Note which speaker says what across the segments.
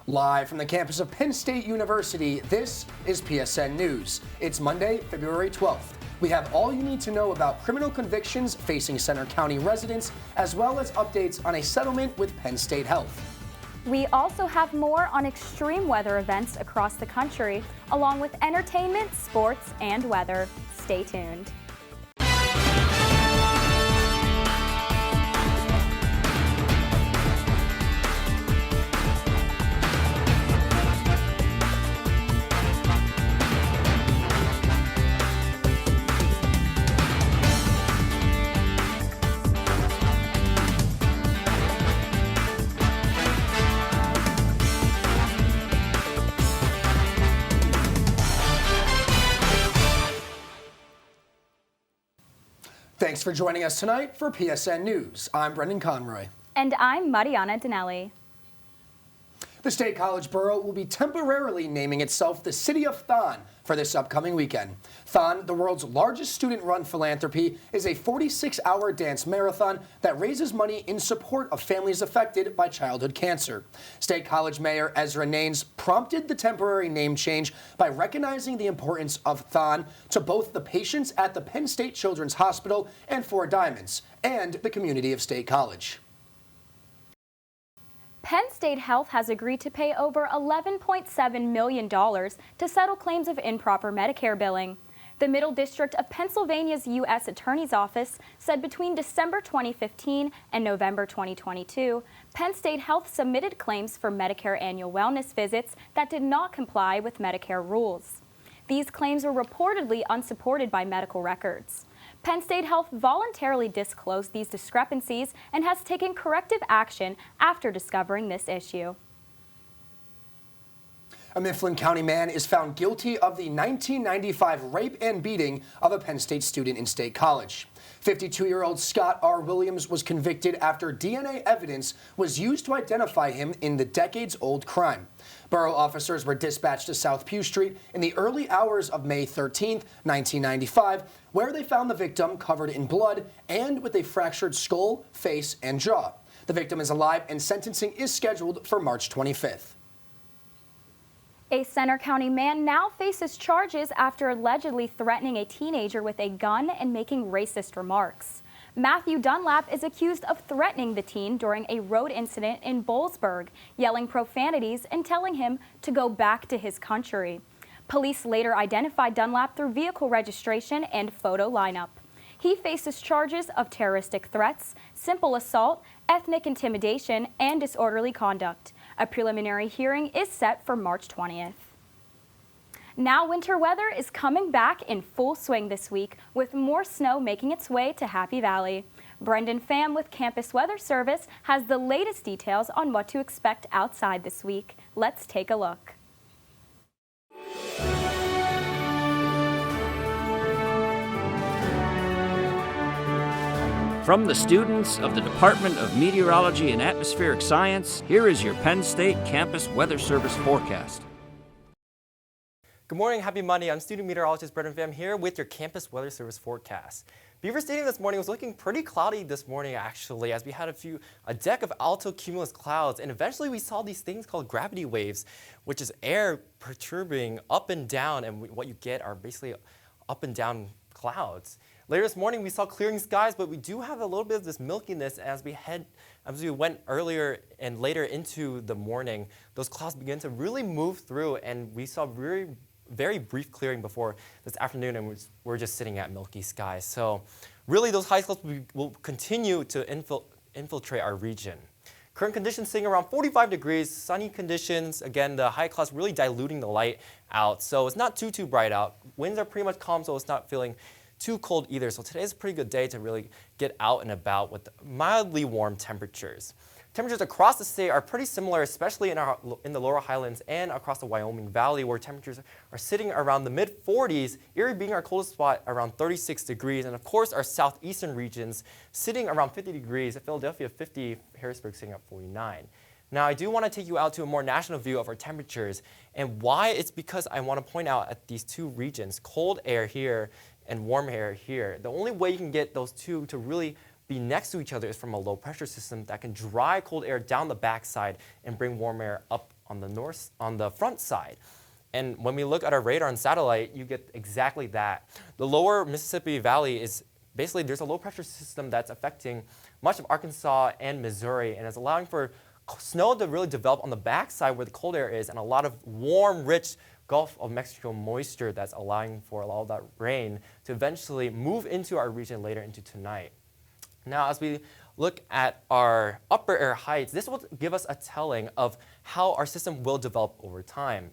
Speaker 1: Live from the campus of Penn State University, this is PSN News. It's Monday, February 12th. We have all you need to know about criminal convictions facing Center County residents, as well as updates on a settlement with Penn State Health.
Speaker 2: We also have more on extreme weather events across the country, along with entertainment, sports, and weather. Stay tuned.
Speaker 1: Thanks for joining us tonight for PSN News. I'm Brendan Conroy.
Speaker 2: And I'm Marianna Daniele.
Speaker 1: The State College Borough will be temporarily naming itself the City of THON for this upcoming weekend. THON, the world's largest student-run philanthropy, is a 46-hour dance marathon that raises money in support of families affected by childhood cancer. State College Mayor Ezra Naines prompted the temporary name change by recognizing the importance of THON to both the patients at the Penn State Children's Hospital and Four Diamonds, and the community of State College.
Speaker 2: Penn State Health has agreed to pay over $11.7 million to settle claims of improper Medicare billing. The Middle District of Pennsylvania's U.S. Attorney's Office said between December 2015 and November 2022, Penn State Health submitted claims for Medicare annual wellness visits that did not comply with Medicare rules. These claims were reportedly unsupported by medical records. Penn State Health voluntarily disclosed these discrepancies and has taken corrective action after discovering this issue.
Speaker 1: A Mifflin County man is found guilty of the 1995 rape and beating of a Penn State student in State College. 52-year-old Scott R. Williams was convicted after DNA evidence was used to identify him in the decades-old crime. Borough officers were dispatched to South Pew Street in the early hours of May 13, 1995, where they found the victim covered in blood and with a fractured skull, face, and jaw. The victim is alive and sentencing is scheduled for March 25th.
Speaker 2: A Center County man now faces charges after allegedly threatening a teenager with a gun and making racist remarks. Matthew Dunlap is accused of threatening the teen during a road incident in Boalsburg, yelling profanities and telling him to go back to his country. Police later identified Dunlap through vehicle registration and photo lineup. He faces charges of terroristic threats, simple assault, ethnic intimidation, and disorderly conduct. A preliminary hearing is set for March 20th. Now winter weather is coming back in full swing this week, with more snow making its way to Happy Valley. Brendan Pham with Campus Weather Service has the latest details on what to expect outside this week. Let's take a look.
Speaker 3: From the students of the Department of Meteorology and Atmospheric Science, here is your Penn State Campus Weather Service forecast.
Speaker 4: Good morning, happy Monday. I'm student meteorologist Brendan Pham here with your Campus Weather Service forecast. Beaver Stadium this morning was looking pretty cloudy this morning actually, as we had a deck of alto cumulus clouds, and eventually we saw these things called gravity waves, which is air perturbing up and down, and what you get are basically up and down clouds. Later this morning we saw clearing skies, but we do have a little bit of this milkiness as we went earlier and later into the morning. Those clouds began to really move through, and we saw very brief clearing before this afternoon, and we're just sitting at milky skies. So really those high clouds will continue to infiltrate our region. Current conditions sitting around 45 degrees, sunny conditions. Again, the high clouds really diluting the light out, so it's not too bright out. Winds are pretty much calm, so it's not feeling too cold either. So today's a pretty good day to really get out and about with mildly warm temperatures. Temperatures across the state are pretty similar, especially in the lower highlands and across the Wyoming Valley, where temperatures are sitting around the mid-40s, Erie being our coldest spot around 36 degrees, and of course our southeastern regions sitting around 50 degrees, at Philadelphia 50, Harrisburg sitting at 49. Now I do want to take you out to a more national view of our temperatures, and why it's because I want to point out at these two regions, cold air here and warm air here. The only way you can get those two to really be next to each other is from a low pressure system that can dry cold air down the backside and bring warm air up on the front side. And when we look at our radar and satellite, you get exactly that. The lower Mississippi Valley is basically, there's a low pressure system that's affecting much of Arkansas and Missouri, and is allowing for snow to really develop on the backside where the cold air is, and a lot of warm, rich Gulf of Mexico moisture that's allowing for all that rain to eventually move into our region later into tonight. Now, as we look at our upper air heights, this will give us a telling of how our system will develop over time.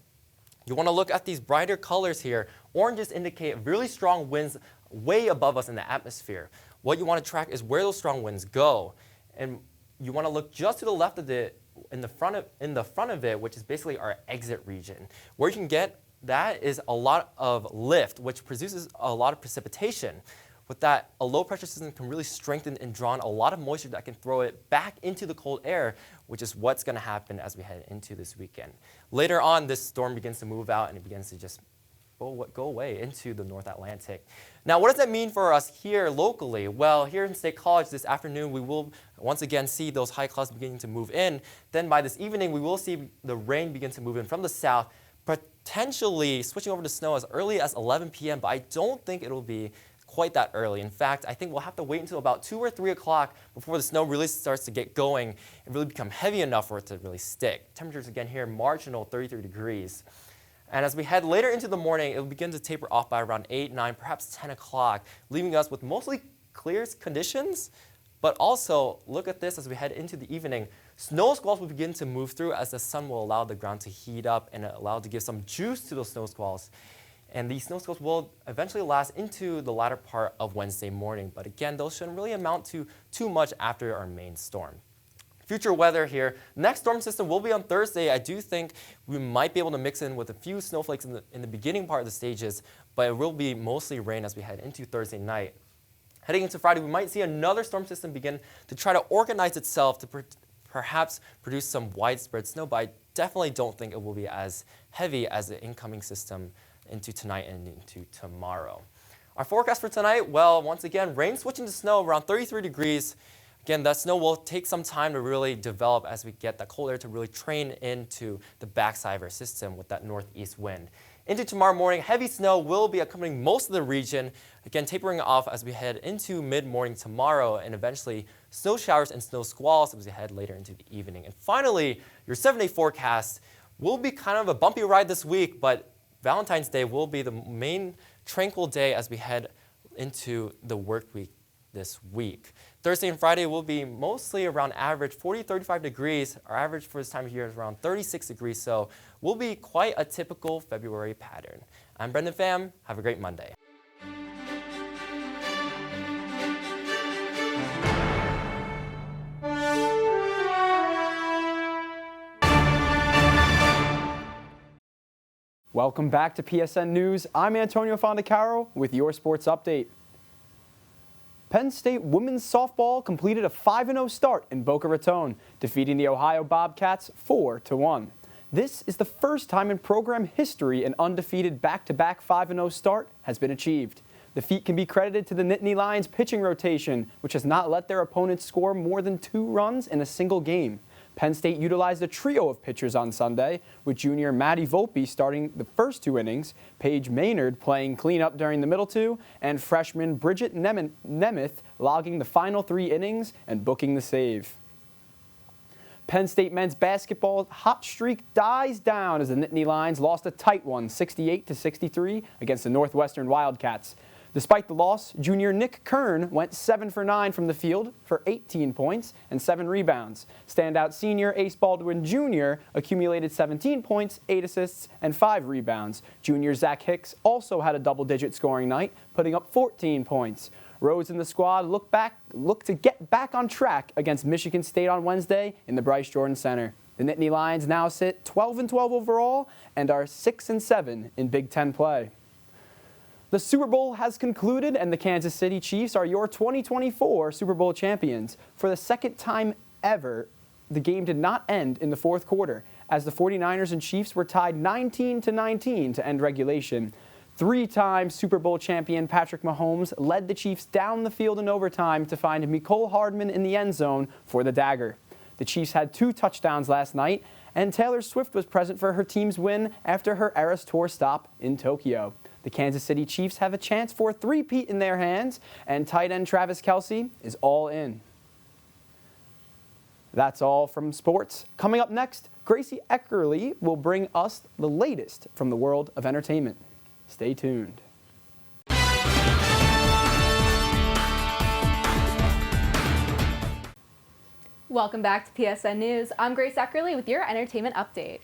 Speaker 4: You want to look at these brighter colors here. Oranges indicate really strong winds way above us in the atmosphere. What you want to track is where those strong winds go. And you want to look just to the left of it, in the front of it, which is basically our exit region. Where you can get that is a lot of lift, which produces a lot of precipitation. With that, a low pressure system can really strengthen and draw in a lot of moisture that can throw it back into the cold air, which is what's going to happen as we head into this weekend. Later on, this storm begins to move out and it begins to just go away into the North Atlantic. Now, what does that mean for us here locally? Well, here in State College this afternoon, we will once again see those high clouds beginning to move in. Then by this evening, we will see the rain begin to move in from the south, potentially switching over to snow as early as 11 p.m., but I don't think it'll be quite that early. In fact, I think we'll have to wait until about 2 or 3 o'clock before the snow really starts to get going and really become heavy enough for it to really stick. Temperatures again here, marginal 33 degrees. And as we head later into the morning, it will begin to taper off by around 8, 9, perhaps 10 o'clock, leaving us with mostly clear conditions. But also, look at this as we head into the evening. Snow squalls will begin to move through as the sun will allow the ground to heat up and allow it to give some juice to those snow squalls. And these snow squalls will eventually last into the latter part of Wednesday morning. But again, those shouldn't really amount to too much after our main storm. Future weather here. Next storm system will be on Thursday. I do think we might be able to mix in with a few snowflakes in the beginning part of the stages, but it will be mostly rain as we head into Thursday night. Heading into Friday, we might see another storm system begin to try to organize itself to perhaps produce some widespread snow, but I definitely don't think it will be as heavy as the incoming system into tonight and into tomorrow. Our forecast for tonight, well, once again, rain switching to snow around 33 degrees. Again, that snow will take some time to really develop as we get that cold air to really train into the backside of our system with that northeast wind. Into tomorrow morning, heavy snow will be accompanying most of the region, again tapering off as we head into mid-morning tomorrow, and eventually snow showers and snow squalls as we head later into the evening. And finally, your 7-day forecast will be kind of a bumpy ride this week, but Valentine's Day will be the main tranquil day as we head into the work week this week. Thursday and Friday will be mostly around average 40-35 degrees. Our average for this time of year is around 36 degrees, so will be quite a typical February pattern. I'm Brendan Pham. Have a great Monday.
Speaker 5: Welcome back to PSN News. I'm Antonio Fondacaro with your sports update. Penn State women's softball completed a 5-0 start in Boca Raton, defeating the Ohio Bobcats 4-1. This is the first time in program history an undefeated back-to-back 5-0 start has been achieved. The feat can be credited to the Nittany Lions pitching rotation, which has not let their opponents score more than 2 runs in a single game. Penn State utilized a trio of pitchers on Sunday, with junior Maddie Volpe starting the first 2 innings, Paige Maynard playing cleanup during the middle 2, and freshman Bridget Nemeth logging the final 3 innings and booking the save. Penn State men's basketball hot streak dies down as the Nittany Lions lost a tight one, 68-63, against the Northwestern Wildcats. Despite the loss, junior Nick Kern went 7 for 9 from the field for 18 points and 7 rebounds. Standout senior Ace Baldwin Jr. accumulated 17 points, 8 assists, and 5 rebounds. Junior Zach Hicks also had a double-digit scoring night, putting up 14 points. Rose and the squad look to get back on track against Michigan State on Wednesday in the Bryce Jordan Center. The Nittany Lions now sit 12-12 overall and are 6-7 in Big Ten play. The Super Bowl has concluded, and the Kansas City Chiefs are your 2024 Super Bowl champions. For the second time ever, the game did not end in the fourth quarter, as the 49ers and Chiefs were tied 19-19 to end regulation. 3-time Super Bowl champion Patrick Mahomes led the Chiefs down the field in overtime to find Mecole Hardman in the end zone for the dagger. The Chiefs had 2 touchdowns last night, And Taylor Swift was present for her team's win after her Eras Tour stop in Tokyo. The Kansas City Chiefs have a chance for a three-peat in their hands, and tight end Travis Kelce is all in. That's all from sports. Coming up next, Gracie Eckerly will bring us the latest from the world of entertainment. Stay tuned.
Speaker 6: Welcome back to PSN News. I'm Grace Eckerly with your entertainment update.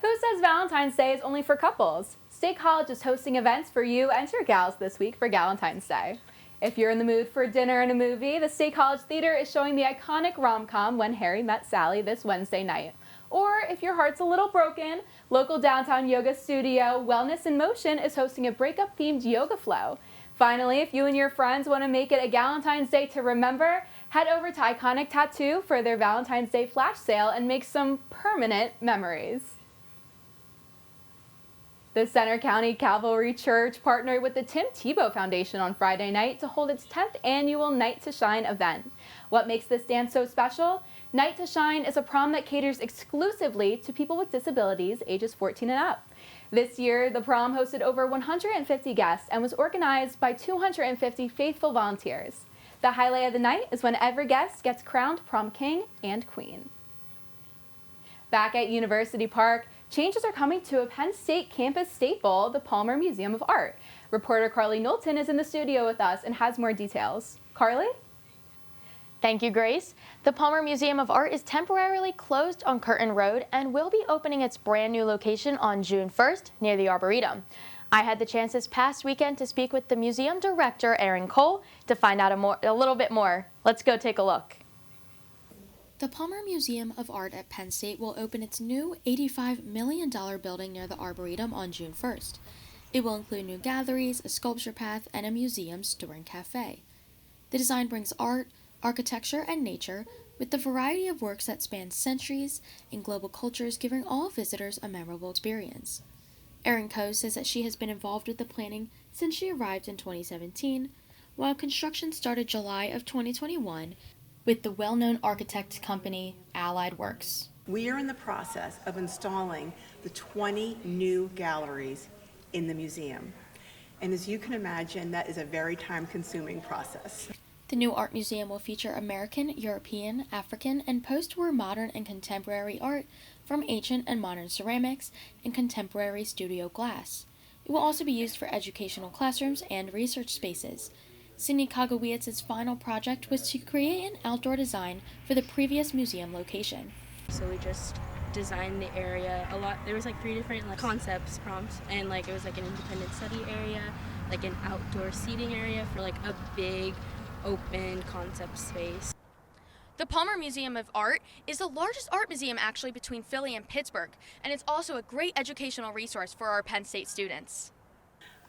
Speaker 6: Who says Valentine's Day is only for couples? State College is hosting events for you and your gals this week for Galentine's Day. If you're in the mood for dinner and a movie, the State College Theater is showing the iconic rom-com When Harry Met Sally this Wednesday night. Or if your heart's a little broken, local downtown yoga studio Wellness in Motion is hosting a breakup-themed yoga flow. Finally, if you and your friends want to make it a Galentine's Day to remember, head over to Iconic Tattoo for their Valentine's Day flash sale and make some permanent memories. The Center County Calvary Church partnered with the Tim Tebow Foundation on Friday night to hold its 10th annual Night to Shine event. What makes this dance so special? Night to Shine is a prom that caters exclusively to people with disabilities ages 14 and up. This year, the prom hosted over 150 guests and was organized by 250 faithful volunteers. The highlight of the night is when every guest gets crowned prom king and queen. Back at University Park, changes are coming to a Penn State campus staple, the Palmer Museum of Art. Reporter Carly Knowlton is in the studio with us and has more details. Carly?
Speaker 7: Thank you, Grace. The Palmer Museum of Art is temporarily closed on Curtin Road and will be opening its brand new location on June 1st near the Arboretum. I had the chance this past weekend to speak with the museum director, Aaron Cole, to find out a little bit more. Let's go take a look.
Speaker 8: The Palmer Museum of Art at Penn State will open its new $85 million building near the Arboretum on June 1st. It will include new galleries, a sculpture path, and a museum store and cafe. The design brings art, architecture, and nature with the variety of works that span centuries and global cultures, giving all visitors a memorable experience. Erin Coe says that she has been involved with the planning since she arrived in 2017, while construction started July of 2021 with the well-known architect company Allied Works.
Speaker 9: We are in the process of installing the 20 new galleries in the museum. And as you can imagine, that is a very time-consuming process.
Speaker 8: The new art museum will feature American, European, African, and post-war modern and contemporary art from ancient and modern ceramics and contemporary studio glass. It will also be used for educational classrooms and research spaces. Sydney Kagowietz's final project was to create an outdoor design for the previous museum location.
Speaker 10: So we just designed the area a lot. There was like 3 different concepts, prompts, and it was like an independent study area, like an outdoor seating area for like a big open concept space.
Speaker 7: The Palmer Museum of Art is the largest art museum actually between Philly and Pittsburgh, and it's also a great educational resource for our Penn State students.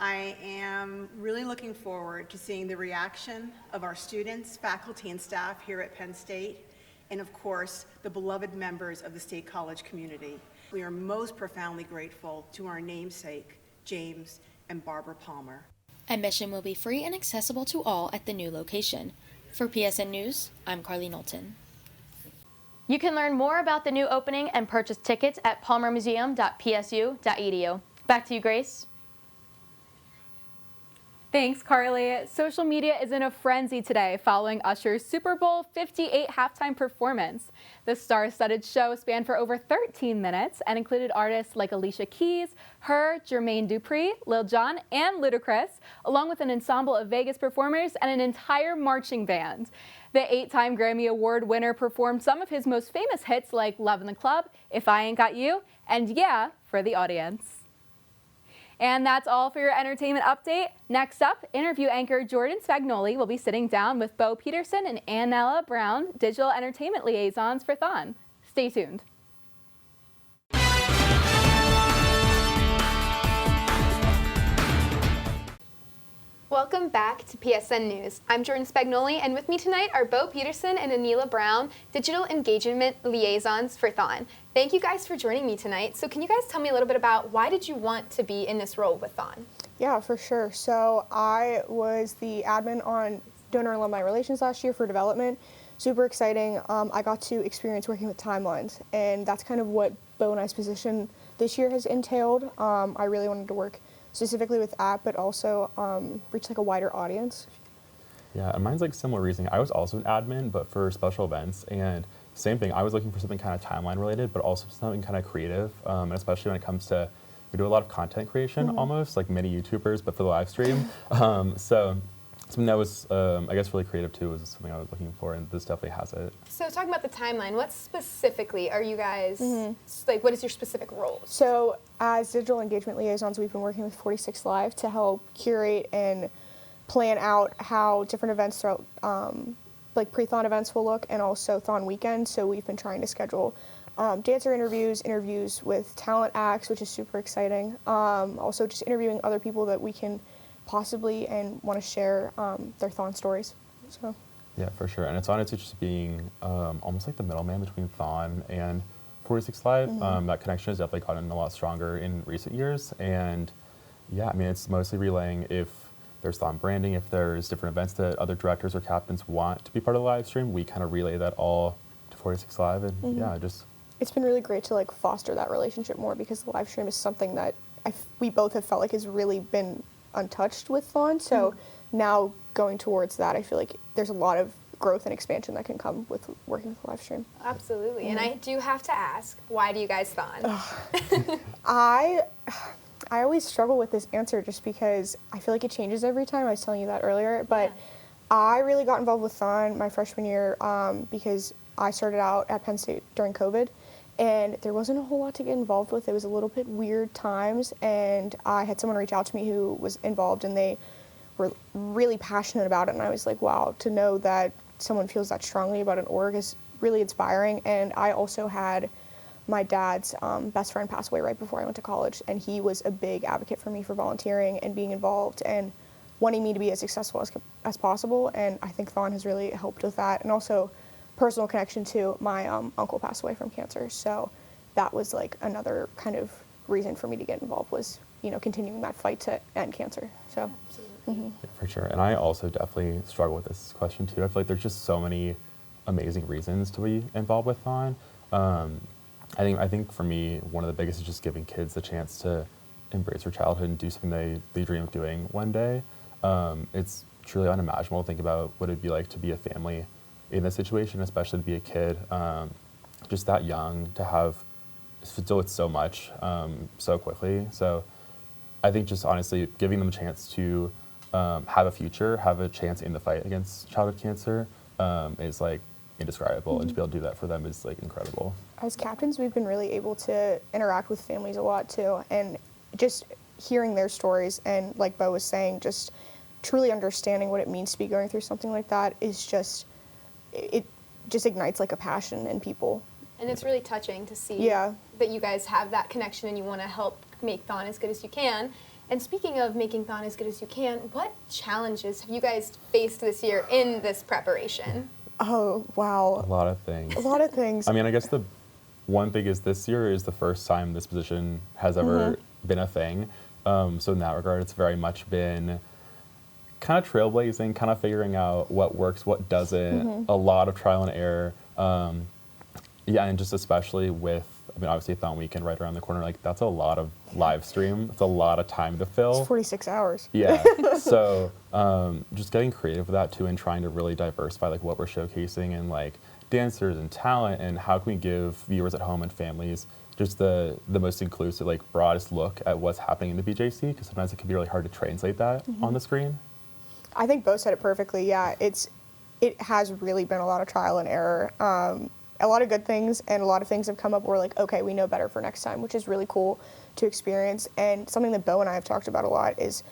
Speaker 9: I am really looking forward to seeing the reaction of our students, faculty, and staff here at Penn State, and of course, the beloved members of the State College community. We are most profoundly grateful to our namesake, James and Barbara Palmer.
Speaker 8: Admission will be free and accessible to all at the new location. For PSN News, I'm Carly Knowlton.
Speaker 7: You can learn more about the new opening and purchase tickets at palmermuseum.psu.edu. Back to you, Grace.
Speaker 6: Thanks, Carly. Social media is in a frenzy today following Usher's Super Bowl 58 halftime performance. The star-studded show spanned for over 13 minutes and included artists like Alicia Keys, Her, Jermaine Dupri, Lil Jon, and Ludacris, along with an ensemble of Vegas performers and an entire marching band. The 8-time Grammy Award winner performed some of his most famous hits like Love in the Club, If I Ain't Got You, and Yeah for the audience. And that's all for your entertainment update. Next up, interview anchor Jordan Spagnoli will be sitting down with Bo Peterson and Annella Brown, digital entertainment liaisons for THON. Stay tuned.
Speaker 11: Welcome back to PSN News. I'm Jordan Spagnoli, and with me tonight are Bo Peterson and Annella Brown, digital engagement liaisons for THON. Thank you guys for joining me tonight. So can you guys tell me a little bit about why did you want to be in this role with THON?
Speaker 12: Yeah, for sure. So I was the admin on Donor Alumni Relations last year for development. super exciting. I got to experience working with timelines, and that's kind of what Bo and I's position this year has entailed. I really wanted to work specifically with app, but also reach like a wider audience.
Speaker 13: Yeah, and mine's like similar reasoning. I was also an admin, but for special events, and same thing. I was looking for something kind of timeline related, but also something kind of creative, and especially when it comes to, we do a lot of content creation, almost like mini YouTubers, but for the live stream. So something that was, I guess, really creative too was something I was looking for, and this definitely has it.
Speaker 11: So talking about the timeline, what specifically are you guys, like what is your specific role?
Speaker 12: So as digital engagement liaisons, we've been working with 46 Live to help curate and plan out how different events throughout, like pre-thon events will look, and also thon weekend. So we've been trying to schedule dancer interviews with talent acts, which is super exciting. Also just interviewing other people that we can possibly and want to share their thon stories. So.
Speaker 13: Yeah, for sure. And it's honestly just being almost like the middleman between thon and 46 Live. That connection has definitely gotten a lot stronger in recent years. And yeah, I mean, it's mostly relaying if there's thon branding, if there's different events that other directors or captains want to be part of the live stream, we kind of relay that all to 46 Live. And yeah, just. It's
Speaker 12: been really great to like foster that relationship more, because the live stream is something that we both have felt like has really been untouched with thon. So now going towards that, I feel like there's a lot of growth and expansion that can come with working with the live stream.
Speaker 11: Absolutely. And I do have to ask, why do you guys thon?
Speaker 12: I always struggle with this answer just because I feel like it changes every time. I was telling you that earlier, but I really got involved with thon my freshman year because I started out at Penn State during COVID, and there wasn't a whole lot to get involved with. It was a little bit weird times, and I had someone reach out to me who was involved, and they were really passionate about it, and I was like, wow, to know that someone feels that strongly about an org is really inspiring. And I also had my dad's best friend pass away right before I went to college, and he was a big advocate for me for volunteering and being involved and wanting me to be as successful as possible, and I think thon has really helped with that. And also personal connection to my uncle passed away from cancer, so that was like another kind of reason for me to get involved, was, you know, continuing that fight to end cancer. So
Speaker 13: yeah, for sure. And I also definitely struggle with this question too. I feel like there's just so many amazing reasons to be involved with thon. I think for me, one of the biggest is just giving kids the chance to embrace their childhood and do something they dream of doing one day. It's truly unimaginable to think about what it'd be like to be a family in this situation, especially to be a kid, just that young, to deal with so much so quickly. So I think just honestly giving them a chance to have a future, have a chance in the fight against childhood cancer is like indescribable, and to be able to do that for them is like incredible.
Speaker 12: As captains, we've been really able to interact with families a lot too, and just hearing their stories, and like Bo was saying, just truly understanding what it means to be going through something like that is just, it just ignites like a passion in people.
Speaker 11: And it's really touching to see that you guys have that connection and you want to help make thon as good as you can. And speaking of making thon as good as you can, what challenges have you guys faced this year in this preparation?
Speaker 12: Oh, wow.
Speaker 13: A lot of things.
Speaker 12: A lot of things.
Speaker 13: I mean, I guess the one thing is this year is the first time this position has ever been a thing. So in that regard, it's very much been kind of trailblazing, kind of figuring out what works, what doesn't, a lot of trial and error. Yeah, and just especially with, I mean, obviously thon weekend right around the corner, like that's a lot of live stream. It's a lot of time to fill.
Speaker 12: It's 46 hours.
Speaker 13: Yeah, so just getting creative with that too, and trying to really diversify like what we're showcasing, and like dancers and talent, and how can we give viewers at home and families just the most inclusive, like broadest look at what's happening in the BJC, because sometimes it can be really hard to translate that on the screen.
Speaker 12: I think Bo said it perfectly. Yeah, it has really been a lot of trial and error. A lot of good things, and a lot of things have come up where we're like, okay, we know better for next time, which is really cool to experience. And something that Bo and I have talked about a lot is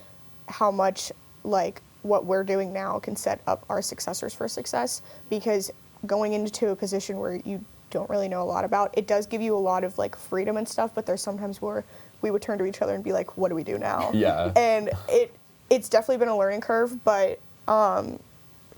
Speaker 12: how much like what we're doing now can set up our successors for success, because going into a position where you don't really know a lot about, it does give you a lot of like freedom and stuff, but there's sometimes where we would turn to each other and be like, what do we do now?
Speaker 13: Yeah.
Speaker 12: And it's definitely been a learning curve, but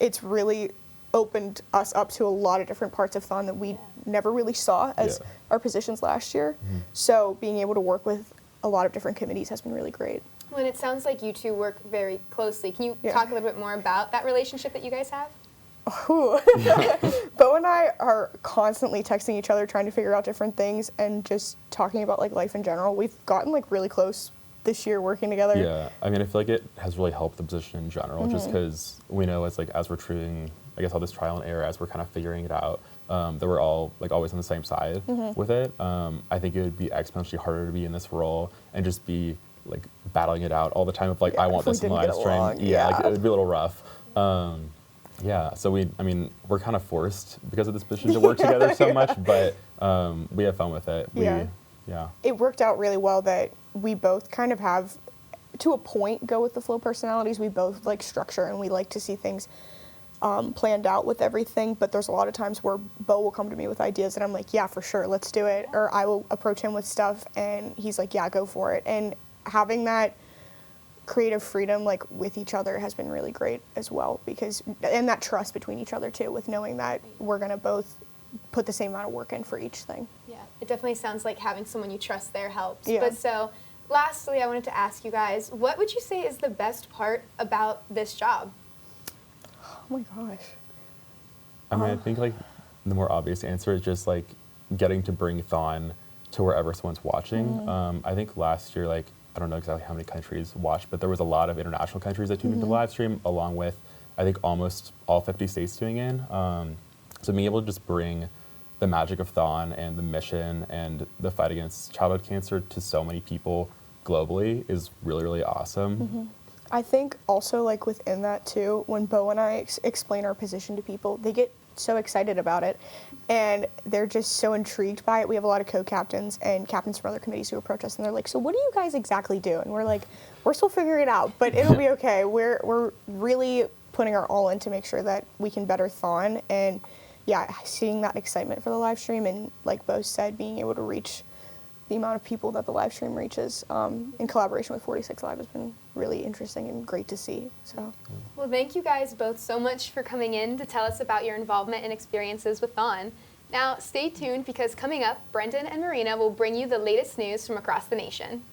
Speaker 12: it's really opened us up to a lot of different parts of thon that we never really saw as our positions last year. So being able to work with a lot of different committees has been really great.
Speaker 11: Well, and it sounds like you two work very closely. Can you talk a little bit more about that relationship that you guys have?
Speaker 12: Ooh. Bo and I are constantly texting each other, trying to figure out different things and just talking about like life in general. We've gotten like really close this year working together.
Speaker 13: Yeah, I mean, I feel like it has really helped the position in general, just because we know as we're treating, I guess, all this trial and error, as we're kind of figuring it out, that we're all like always on the same side with it. I think it would be exponentially harder to be in this role and just be like battling it out all the time of like, I want this in the live stream. Yeah, like, it would be a little rough. Yeah, so we're kind of forced because of this position to work together so much, but we have fun with it. Yeah.
Speaker 12: It worked out really well that we both kind of have, to a point, go with the flow personalities. We both like structure and we like to see things planned out with everything, but there's a lot of times where Bo will come to me with ideas and I'm like, yeah, for sure, let's do it. Or I will approach him with stuff and he's like, yeah, go for it. And having that creative freedom like with each other has been really great as well, because, and that trust between each other too, with knowing that we're gonna both put the same amount of work in for each thing.
Speaker 11: Yeah, it definitely sounds like having someone you trust there helps.
Speaker 12: Yeah.
Speaker 11: But so, lastly, I wanted to ask you guys, what would you say is the best part about this job?
Speaker 12: Oh my gosh.
Speaker 13: I mean, I think like the more obvious answer is just like getting to bring THON to wherever someone's watching. I think last year, like, I don't know exactly how many countries watched, but there was a lot of international countries that tuned into the live stream, along with, I think, almost all 50 states tuning in. So being able to just bring the magic of THON and the mission and the fight against childhood cancer to so many people globally is really, really awesome.
Speaker 12: I think also like within that too, when Bo and I explain our position to people, they get so excited about it and they're just so intrigued by it. We have a lot of co-captains and captains from other committees who approach us and they're like, so what do you guys exactly do? And we're like, we're still figuring it out, but it'll be okay. We're really putting our all in to make sure that we can better THON, and yeah, seeing that excitement for the live stream and like Bo said, being able to reach the amount of people that the live stream reaches in collaboration with 46 Live has been really interesting and great to see. So,
Speaker 11: Well, thank you guys both so much for coming in to tell us about your involvement and experiences with THON. Now, stay tuned because coming up, Brendan and Marina will bring you the latest news from across the nation.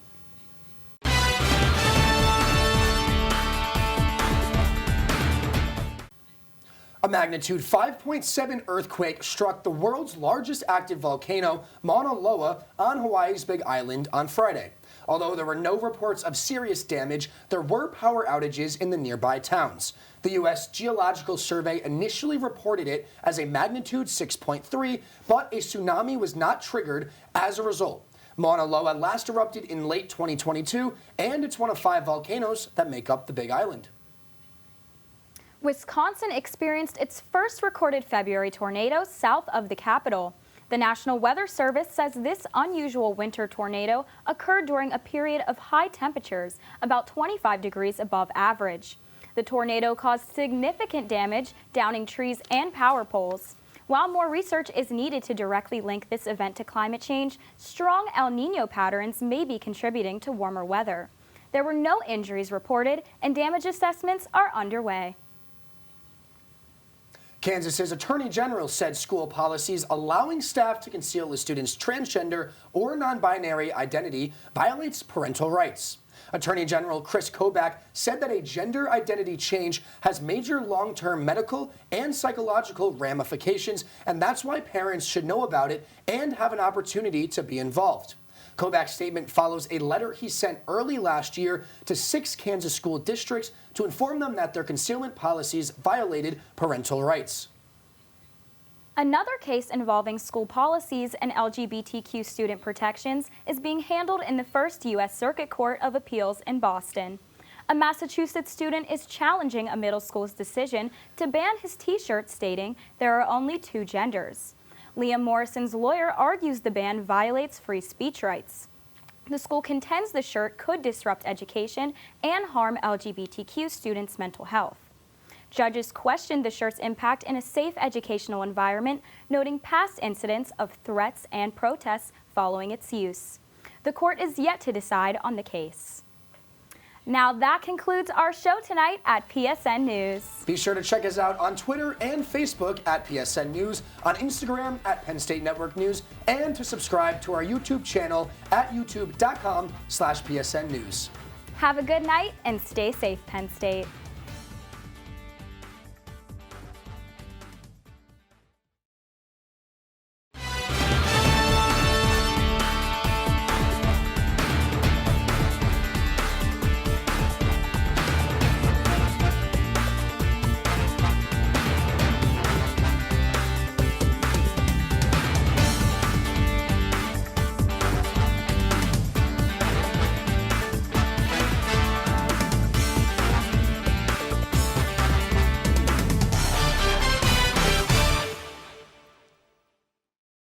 Speaker 1: A magnitude 5.7 earthquake struck the world's largest active volcano, Mauna Loa, on Hawaii's Big Island on Friday. Although there were no reports of serious damage, there were power outages in the nearby towns. The U.S. Geological Survey initially reported it as a magnitude 6.3, but a tsunami was not triggered as a result. Mauna Loa last erupted in late 2022, and it's one of 5 volcanoes that make up the Big Island.
Speaker 2: Wisconsin experienced its first recorded February tornado south of the capital. The National Weather Service says this unusual winter tornado occurred during a period of high temperatures, about 25 degrees above average. The tornado caused significant damage, downing trees and power poles. While more research is needed to directly link this event to climate change, strong El Niño patterns may be contributing to warmer weather. There were no injuries reported, and damage assessments are underway.
Speaker 1: Kansas's Attorney General said school policies allowing staff to conceal a student's transgender or non-binary identity violates parental rights. Attorney General Chris Kobach said that a gender identity change has major long-term medical and psychological ramifications, and that's why parents should know about it and have an opportunity to be involved. Kobach's statement follows a letter he sent early last year to 6 Kansas school districts to inform them that their concealment policies violated parental rights.
Speaker 2: Another case involving school policies and LGBTQ student protections is being handled in the First U.S. Circuit Court of Appeals in Boston. A Massachusetts student is challenging a middle school's decision to ban his t-shirt stating there are only 2 genders. Liam Morrison's lawyer argues the ban violates free speech rights. The school contends the shirt could disrupt education and harm LGBTQ students' mental health. Judges questioned the shirt's impact in a safe educational environment, noting past incidents of threats and protests following its use. The court is yet to decide on the case. Now that concludes our show tonight at PSN News.
Speaker 1: Be sure to check us out on Twitter and Facebook at PSN News, on Instagram at Penn State Network News, and to subscribe to our YouTube channel at youtube.com/PSN News.
Speaker 2: Have a good night and stay safe, Penn State.